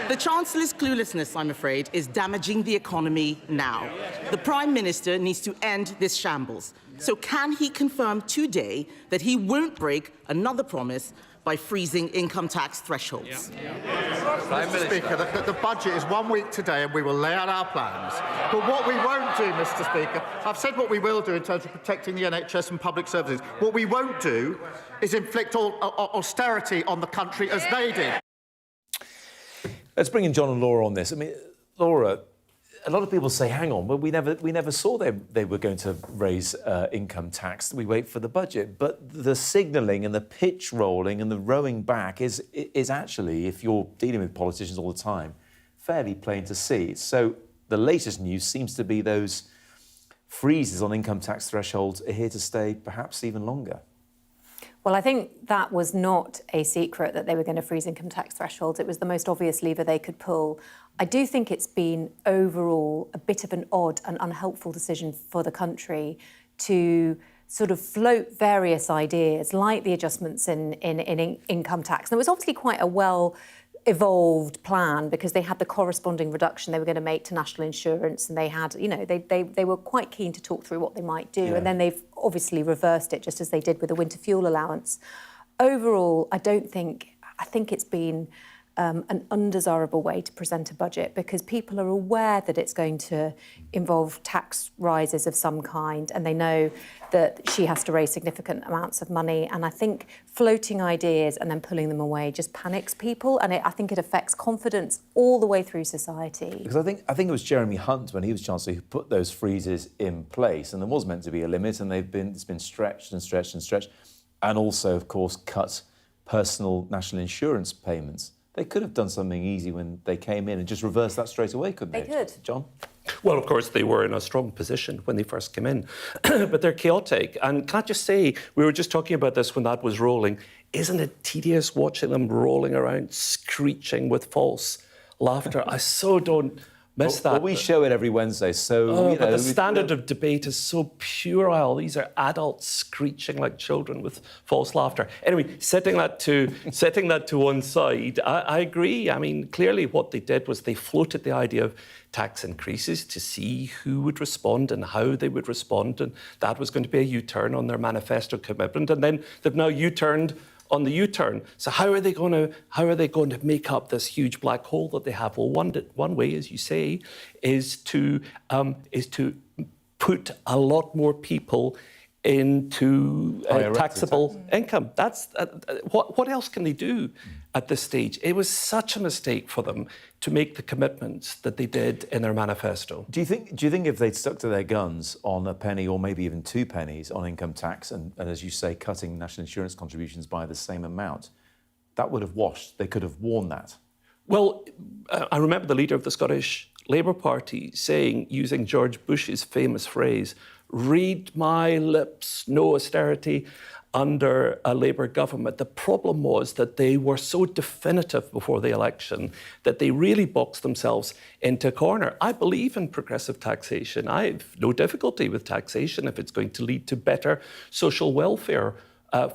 The Chancellor's cluelessness, I'm afraid, is damaging the economy now. The Prime Minister needs to end this shambles. So can he confirm today that he won't break another promise by freezing income tax thresholds? Mr. Speaker, the budget is 1 week today and we will lay out our plans. But what we won't do, Mr. Speaker, I've said what we will do in terms of protecting the NHS and public services. What we won't do is inflict austerity on the country as they did. Let's bring in John and Laura on this. I mean, Laura, a lot of people say, hang on, but we never saw they were going to raise income tax. We wait for the budget. But the signalling and the pitch rolling and the rowing back is actually, if you're dealing with politicians all the time, fairly plain to see. So the latest news seems to be those freezes on income tax thresholds are here to stay perhaps even longer. Well, I think that was not a secret that they were going to freeze income tax thresholds. It was the most obvious lever they could pull. I do think it's been overall a bit of an odd and unhelpful decision for the country to sort of float various ideas like the adjustments in income tax. And it was obviously quite a well-evolved plan because they had the corresponding reduction they were going to make to national insurance, and they had, you know, they were quite keen to talk through what they might do. Yeah. And then they've obviously reversed it, just as they did with the winter fuel allowance. Overall, I think it's been an undesirable way to present a budget because people are aware that it's going to involve tax rises of some kind, and they know that she has to raise significant amounts of money. And I think floating ideas and then pulling them away just panics people, and I think it affects confidence all the way through society. Because I think it was Jeremy Hunt when he was Chancellor who put those freezes in place, and there was meant to be a limit, and it's been stretched and stretched and stretched, and also, of course, cut personal national insurance payments. They could have done something easy when they came in and just reversed that straight away, couldn't they? They could. John? Well, of course, they were in a strong position when they first came in, but they're chaotic. And can I just say, we were just talking about this when that was rolling. Isn't it tedious watching them rolling around, screeching with false laughter? I so don't miss that. Well, we show it every Wednesday, so... but the standard of debate is so puerile. These are adults screeching like children with false laughter. Anyway, setting that to one side, I agree. I mean, clearly what they did was they floated the idea of tax increases to see who would respond and how they would respond, and that was going to be a U-turn on their manifesto commitment. And then they've now U-turned on the U-turn. So how are they going to make up this huge black hole that they have? Well, one way, as you say, is to put a lot more people into taxable income. That's what else can they do at this stage? It was such a mistake for them to make the commitments that they did in their manifesto. Do you think if they'd stuck to their guns on a penny or maybe even 2 pennies on income tax and as you say, cutting national insurance contributions by the same amount, that would have washed? They could have worn that. Well, I remember the leader of the Scottish Labour Party saying, using George Bush's famous phrase, "Read my lips, no austerity under a Labour government." The problem was that they were so definitive before the election that they really boxed themselves into a corner. I believe in progressive taxation. I have no difficulty with taxation if it's going to lead to better social welfare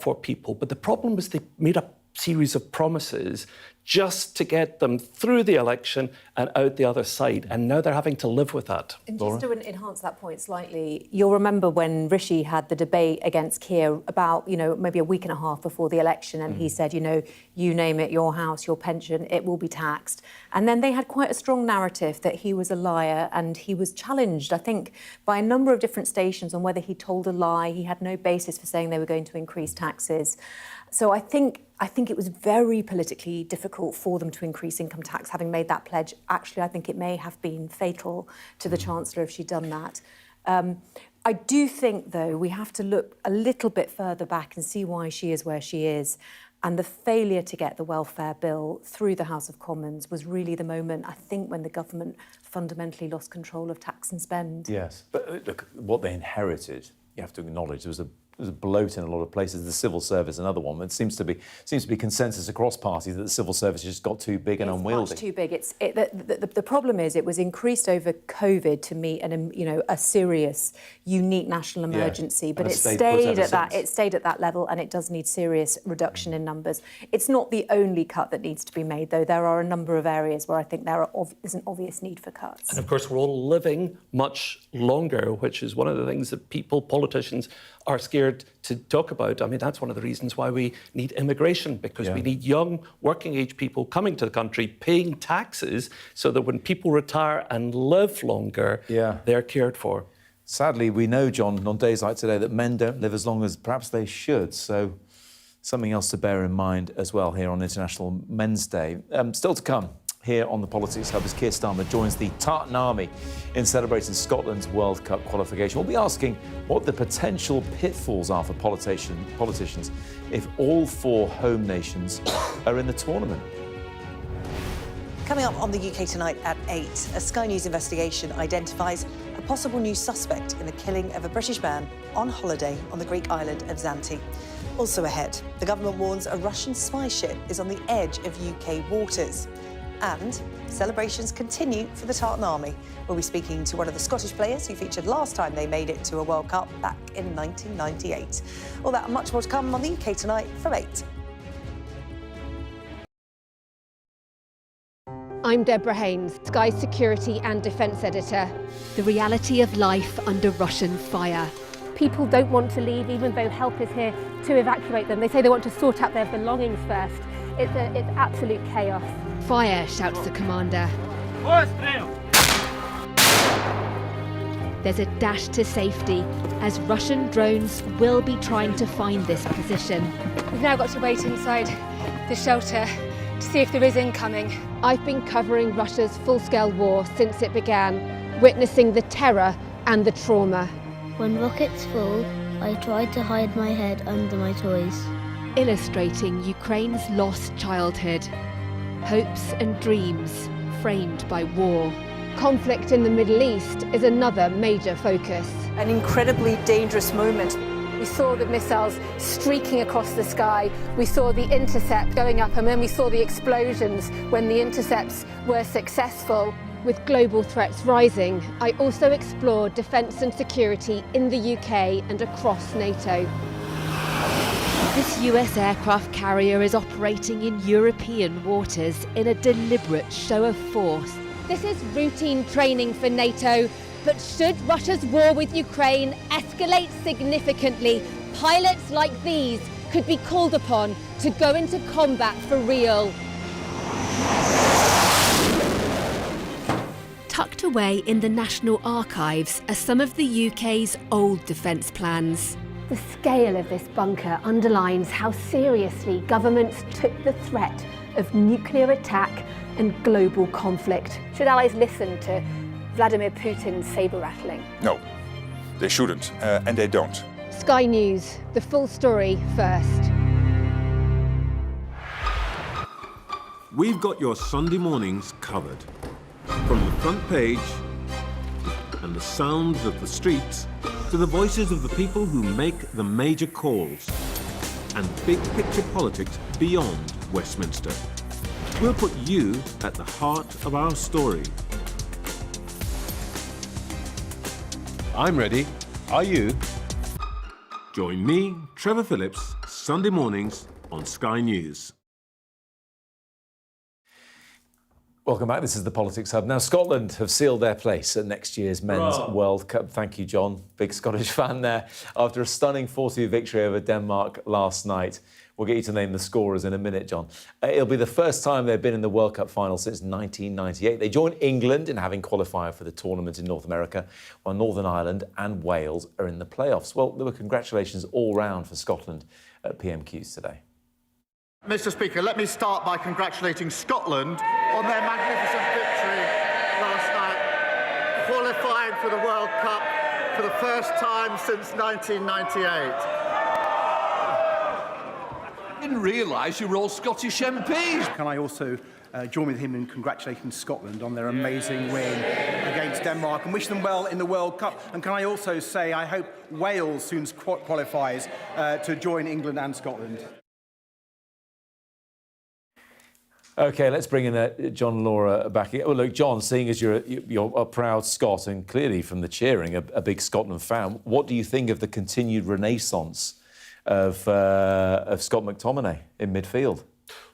for people. But the problem was they made a series of promises just to get them through the election and out the other side. And now they're having to live with that. And just to enhance that point slightly, you'll remember when Rishi had the debate against Keir about, maybe a week and a half before the election, and he said, you name it, your house, your pension, it will be taxed. And then they had quite a strong narrative that he was a liar, and he was challenged, I think, by a number of different stations on whether he told a lie. He had no basis for saying they were going to increase taxes. So I think it was very politically difficult for them to increase income tax, having made that pledge. Actually, I think it may have been fatal to the Chancellor if she'd done that. I do think, though, we have to look a little bit further back and see why she is where she is. And the failure to get the welfare bill through the House of Commons was really the moment, I think, when the government fundamentally lost control of tax and spend. Yes, but look, what they inherited, you have to acknowledge, there was a bloat in a lot of places. The civil service, another one. It seems to be consensus across parties that the civil service just got too big and unwieldy. Much too big. The problem is it was increased over COVID to meet a serious, unique national emergency, but it stayed at that level, and it does need serious reduction in numbers. It's not the only cut that needs to be made, though. There are a number of areas where I think there's an obvious need for cuts. And of course, we're all living much longer, which is one of the things that politicians are scared to talk about. I mean, that's one of the reasons why we need immigration, because we need young, working-age people coming to the country, paying taxes, so that when people retire and live longer, they're cared for. Sadly, we know, John, on days like today, that men don't live as long as perhaps they should. So something else to bear in mind as well here on International Men's Day. Still to come here on the Politics Hub as Keir Starmer joins the Tartan Army in celebrating Scotland's World Cup qualification. We'll be asking what the potential pitfalls are for politicians if all 4 home nations are in the tournament. Coming up on the UK Tonight at 8, a Sky News investigation identifies a possible new suspect in the killing of a British man on holiday on the Greek island of Zante. Also ahead, the government warns a Russian spy ship is on the edge of UK waters. And celebrations continue for the Tartan Army. We'll be speaking to one of the Scottish players who featured last time they made it to a World Cup back in 1998. All that and much more to come on the UK Tonight from 8. I'm Deborah Haynes, Sky Security and Defence Editor. The reality of life under Russian fire. People don't want to leave, even though help is here to evacuate them. They say they want to sort out their belongings first. It's absolute chaos. Fire, shouts the commander. There's a dash to safety as Russian drones will be trying to find this position. We've now got to wait inside the shelter to see if there is incoming. I've been covering Russia's full-scale war since it began, witnessing the terror and the trauma. When rockets fall, I try to hide my head under my toys. Illustrating Ukraine's lost childhood. Hopes and dreams framed by war. Conflict in the Middle East is another major focus. An incredibly dangerous moment. We saw the missiles streaking across the sky. We saw the intercept going up, and then we saw the explosions when the intercepts were successful. With global threats rising, I also explore defence and security in the UK and across NATO. This US aircraft carrier is operating in European waters in a deliberate show of force. This is routine training for NATO, but should Russia's war with Ukraine escalate significantly, pilots like these could be called upon to go into combat for real. Tucked away in the National Archives are some of the UK's old defence plans. The scale of this bunker underlines how seriously governments took the threat of nuclear attack and global conflict. Should allies listen to Vladimir Putin's sabre-rattling? No, they shouldn't, and they don't. Sky News, the full story first. We've got your Sunday mornings covered. From the front page and the sounds of the streets to the voices of the people who make the major calls and big picture politics beyond Westminster. We'll put you at the heart of our story. I'm ready. Are you? Join me, Trevor Phillips, Sunday mornings on Sky News. Welcome back. This is the Politics Hub. Now, Scotland have sealed their place at next year's Men's World Cup. Thank you, John. Big Scottish fan there. After a stunning 4-2 victory over Denmark last night. We'll get you to name the scorers in a minute, John. It'll be the first time they've been in the World Cup final since 1998. They join England in having qualified for the tournament in North America, while Northern Ireland and Wales are in the playoffs. Well, there were congratulations all round for Scotland at PMQs today. Mr. Speaker, let me start by congratulating Scotland on their magnificent victory last night, qualifying for the World Cup for the first time since 1998. didn't realise you were all Scottish MPs. Can I also join with him in congratulating Scotland on their amazing win against Denmark and wish them well in the World Cup? And can I also say I hope Wales soon qualifies to join England and Scotland? OK, let's bring in John and Laura back. Well, look, John, seeing as you're a proud Scot and clearly from the cheering, a big Scotland fan, what do you think of the continued renaissance of Scott McTominay in midfield?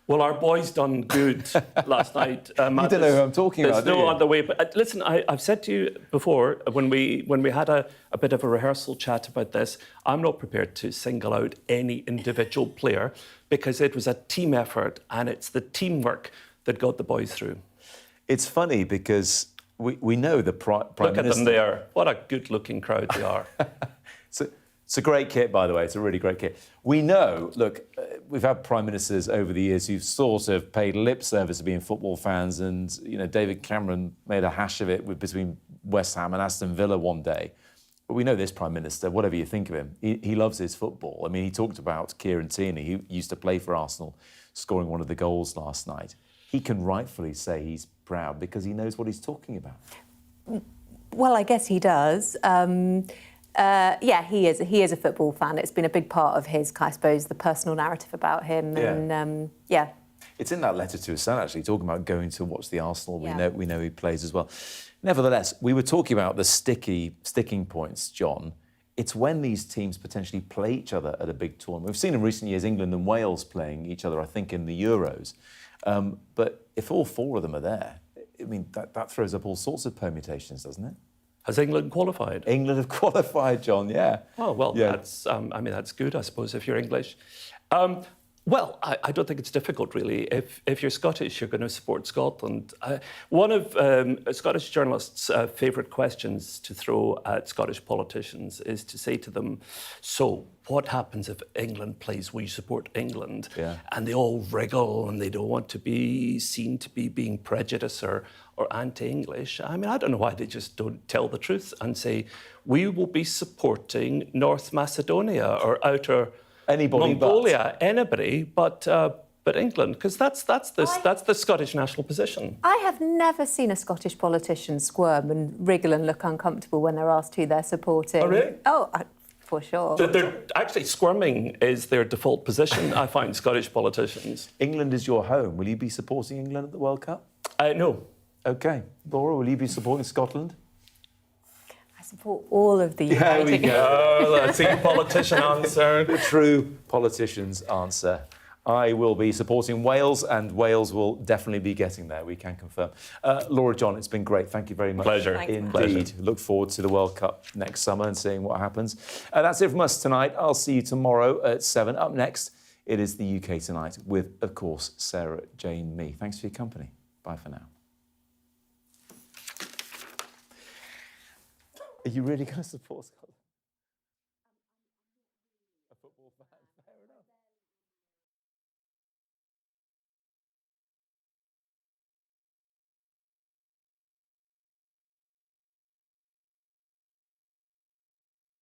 Well, our boys done good last night. You don't know who I'm talking about, do There's you? no other way. But listen, I've said to you before, when we had a bit of a rehearsal chat about this, I'm not prepared to single out any individual player because it was a team effort and it's the teamwork that got the boys through. It's funny because we know the Prime Look at Minister... them there. What a good-looking crowd they are. It's a great kit, by the way. It's a really great kit. We know, look, we've had prime ministers over the years who've sort of paid lip service to being football fans, and David Cameron made a hash of it between West Ham and Aston Villa one day. But we know this prime minister, whatever you think of him, he loves his football. I mean, he talked about Keir and Tierney, who used to play for Arsenal, scoring one of the goals last night. He can rightfully say he's proud because he knows what he's talking about. Well, I guess he does. Yeah, he is a football fan. It's been a big part of his, I suppose, the personal narrative about him. Yeah. And yeah. It's in that letter to his son, actually, talking about going to watch the Arsenal. Yeah. We know he plays as well. Nevertheless, we were talking about the sticking points, John. It's when these teams potentially play each other at a big tournament. We've seen in recent years England and Wales playing each other, I think, in the Euros. But if all four of them are there, I mean, that throws up all sorts of permutations, doesn't it? Has England qualified? England have qualified, John, yeah. Oh, well, yeah. that's good, I suppose, if you're English. Well, I don't think it's difficult, really. If you're Scottish, you're going to support Scotland. One of a Scottish journalist's favourite questions to throw at Scottish politicians is to say to them, so what happens if England plays We Support England? Yeah. And they all wriggle and they don't want to be seen to be being prejudiced or anti-English. I mean, I don't know why they just don't tell the truth and say, we will be supporting North Macedonia or Outer Mongolia, anybody but England, because that's the Scottish national position. I have never seen a Scottish politician squirm and wriggle and look uncomfortable when they're asked who they're supporting. Oh, really? Oh, for sure. They're actually squirming is their default position, I find, Scottish politicians. England is your home. Will you be supporting England at the World Cup? No. OK. Laura, will you be supporting Scotland? I support all of the There we go. That's a politician answer. The true politician's answer. I will be supporting Wales, and Wales will definitely be getting there, we can confirm. Laura, John, it's been great. Thank you very much. Pleasure. Indeed. Pleasure. Look forward to the World Cup next summer and seeing what happens. That's it from us tonight. I'll see you tomorrow at 7. Up next, it is the UK Tonight with, of course, Sarah Jane Mee. Thanks for your company. Bye for now. Are you really going to support Scotland? A football fan? Fair enough.